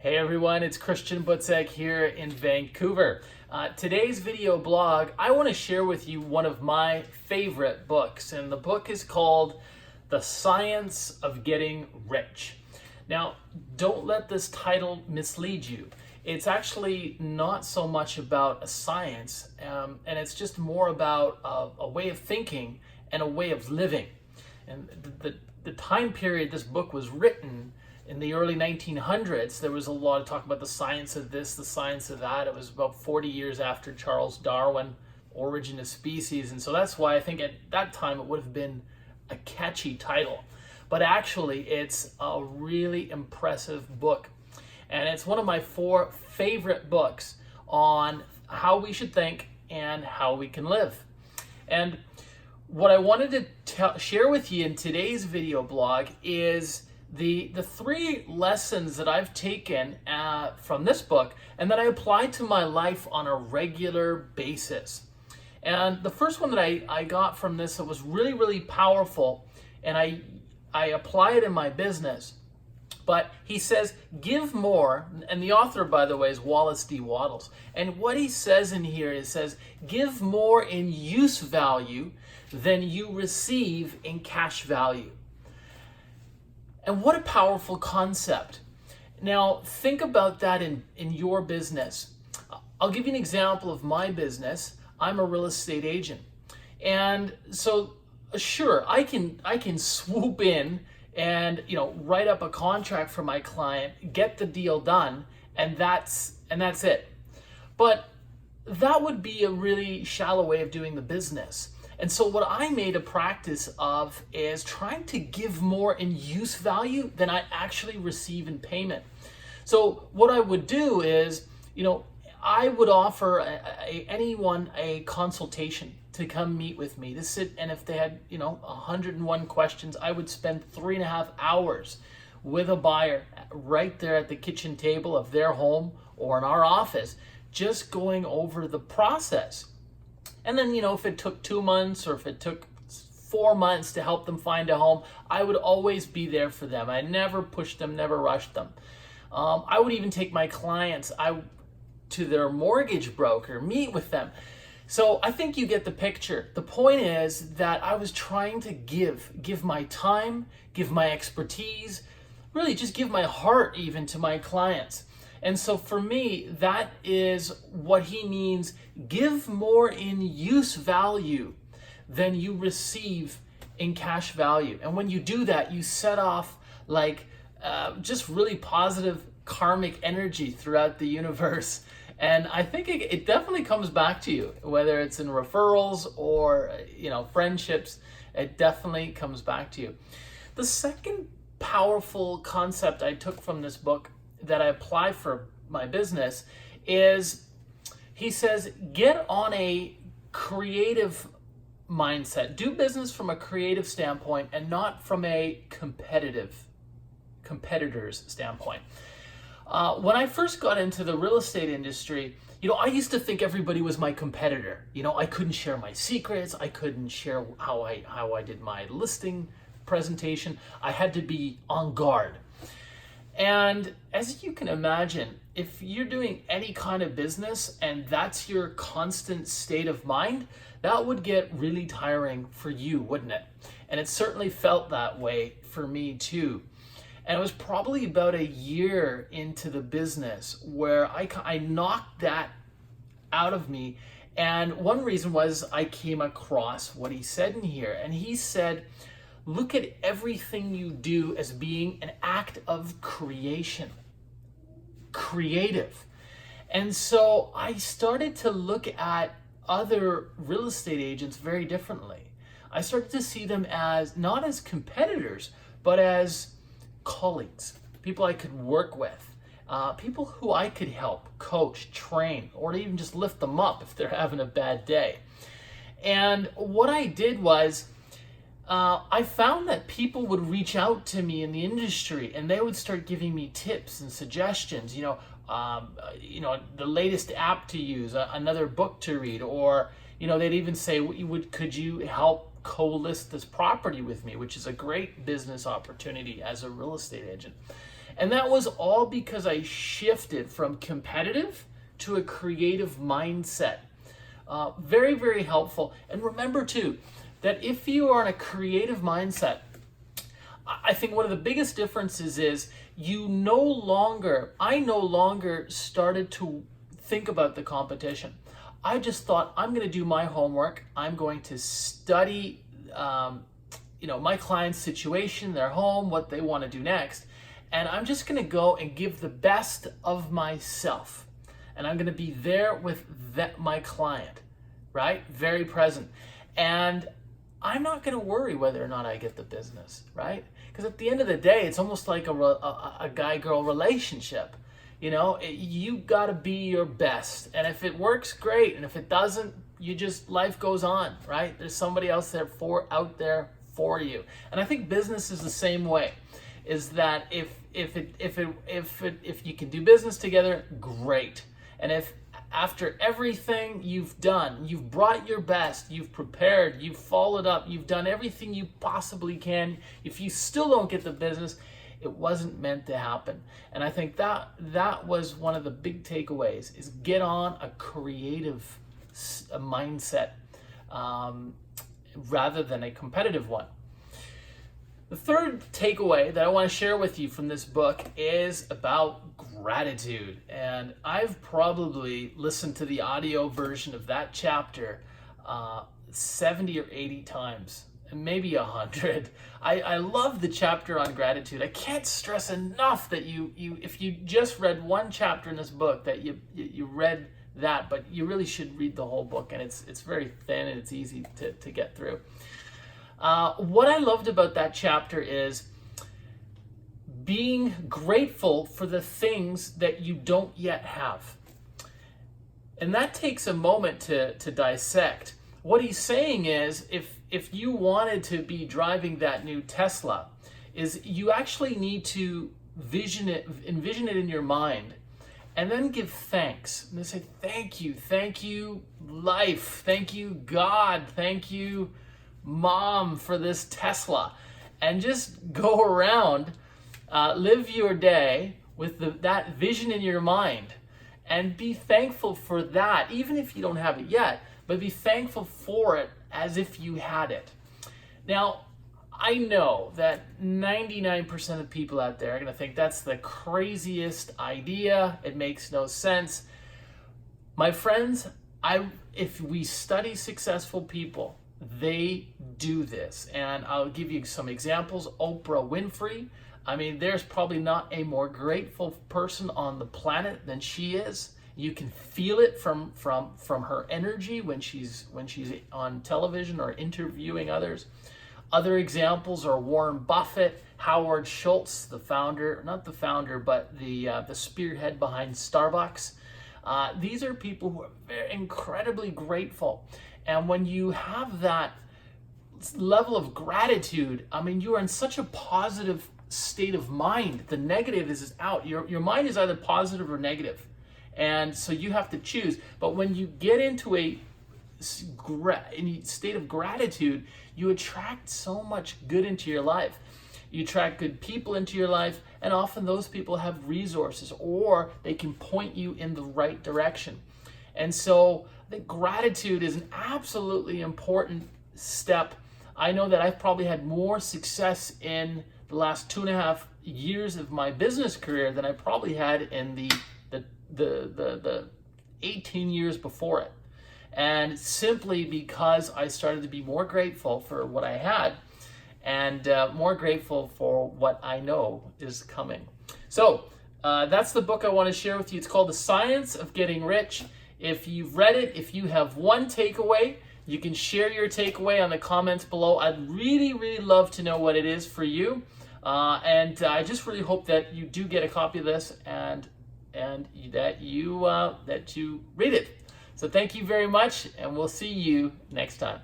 Hey everyone, it's Christian Butzek here in Vancouver. Today's video blog, I want to share with you one of my favorite books, and the book is called The Science of Getting Rich. Now, don't let this title mislead you. It's actually not so much about a science, and it's just more about a way of thinking and a way of living. And the time period this book was written, in the early 1900s, there was a lot of talk about the science of this, the science of that. It was about 40 years after Charles Darwin, Origin of Species. And so that's why I think at that time it would have been a catchy title. But actually, it's a really impressive book. And it's one of my 4 favorite books on how we should think and how we can live. And what I wanted to share with you in today's video blog is the 3 lessons that I've taken from this book and that I apply to my life on a regular basis. And the first one that I got from this that was really, really powerful, and I apply it in my business. But he says, give more, and the author, by the way, is Wattles. And what he says in here is, says, give more in use value than you receive in cash value. And what a powerful concept. Now, think about that in your business. I'll give you an example of my business. I'm a real estate agent. And so, sure, I can swoop in and write up a contract for my client, get the deal done, and that's it. But that would be a really shallow way of doing the business. And so what I made a practice of is trying to give more in use value than I actually receive in payment. So what I would do is, I would offer anyone a consultation to come meet with me to sit, and if they had 101 questions, I would spend 3.5 hours with a buyer right there at the kitchen table of their home or in our office, just going over the process. And then, if it took 2 months or if it took 4 months to help them find a home, I would always be there for them. I never pushed them, never rushed them. I would even take my clients to their mortgage broker, meet with them. So I think you get the picture. The point is that I was trying to give my time, give my expertise, really just give my heart even to my clients. And so for me, that is what he means. Give more in use value than you receive in cash value. And when you do that, you set off just really positive karmic energy throughout the universe. And I think it definitely comes back to you, whether it's in referrals or friendships, it definitely comes back to you. The second powerful concept I took from this book that I apply for my business is, he says, get on a creative mindset. Do business from a creative standpoint and not from a competitor's standpoint. When I first got into the real estate industry, I used to think everybody was my competitor. I couldn't share my secrets. I couldn't share how I did my listing presentation. I had to be on guard. And as you can imagine, if you're doing any kind of business and that's your constant state of mind, that would get really tiring for you, wouldn't it? And it certainly felt that way for me too. And it was probably about a year into the business where I knocked that out of me. And one reason was I came across what he said in here. And he said, look at everything you do as being an act of creation. Creative. And so I started to look at other real estate agents very differently. I started to see them as not as competitors, but as colleagues, people I could work with, people who I could help, coach, train, or even just lift them up if they're having a bad day. And what I did was, I found that people would reach out to me in the industry and they would start giving me tips and suggestions, the latest app to use, another book to read, or, they'd even say, could you help co-list this property with me, which is a great business opportunity as a real estate agent. And that was all because I shifted from competitive to a creative mindset. Very, very helpful. And remember too, that if you are in a creative mindset, I think one of the biggest differences is I no longer started to think about the competition. I just thought, I'm going to do my homework. I'm going to study, my client's situation, their home, what they want to do next. And I'm just going to go and give the best of myself. And I'm going to be there with my client, right? Very present. And I'm not going to worry whether or not I get the business, right? Because at the end of the day, it's almost like a guy-girl relationship. You got to be your best. And if it works, great. And if it doesn't, life goes on, right? There's somebody else out there for you. And I think business is the same way. Is that if you can do business together, great. And if after everything you've done, you've brought your best, you've prepared, you've followed up, you've done everything you possibly can, if you still don't get the business, it wasn't meant to happen. And I think that was one of the big takeaways, is get on a creative mindset rather than a competitive one. The third takeaway that I want to share with you from this book is about gratitude. And I've probably listened to the audio version of that chapter 70 or 80 times, and maybe 100. I love the chapter on gratitude. I can't stress enough that if you just read one chapter in this book, that you read that, but you really should read the whole book, and it's very thin and it's easy to get through. What I loved about that chapter is being grateful for the things that you don't yet have. And that takes a moment to dissect. What he's saying is, if you wanted to be driving that new Tesla, is you actually need to envision it in your mind, and then give thanks. And they say, thank you, life, thank you, God, thank you, Mom, for this Tesla. And just go around, live your day with that vision in your mind, and be thankful for that, even if you don't have it yet, but be thankful for it as if you had it. Now, I know that 99% of people out there are going to think that's the craziest idea. It makes no sense. My friends, if we study successful people, they do this. And I'll give you some examples. Oprah Winfrey. I mean, there's probably not a more grateful person on the planet than she is. You can feel it from her energy when she's on television or interviewing others. Other examples are Warren Buffett, Howard Schultz, the spearhead behind Starbucks. These are people who are very incredibly grateful. And when you have that level of gratitude, I mean, you are in such a positive state of mind. The negative is out. Your mind is either positive or negative. And so you have to choose. But when you get into a state of gratitude, you attract so much good into your life. You attract good people into your life, and often those people have resources, or they can point you in the right direction. And so I think gratitude is an absolutely important step. I know that I've probably had more success in the last 2.5 years of my business career than I probably had in the 18 years before it. And simply because I started to be more grateful for what I had, and more grateful for what I know is coming. So that's the book I want to share with you. It's called The Science of Getting Rich. If you've read it, if you have one takeaway, you can share your takeaway on the comments below. I'd really, really love to know what it is for you. And I just really hope that you do get a copy of this, and that you read it. So thank you very much, and we'll see you next time.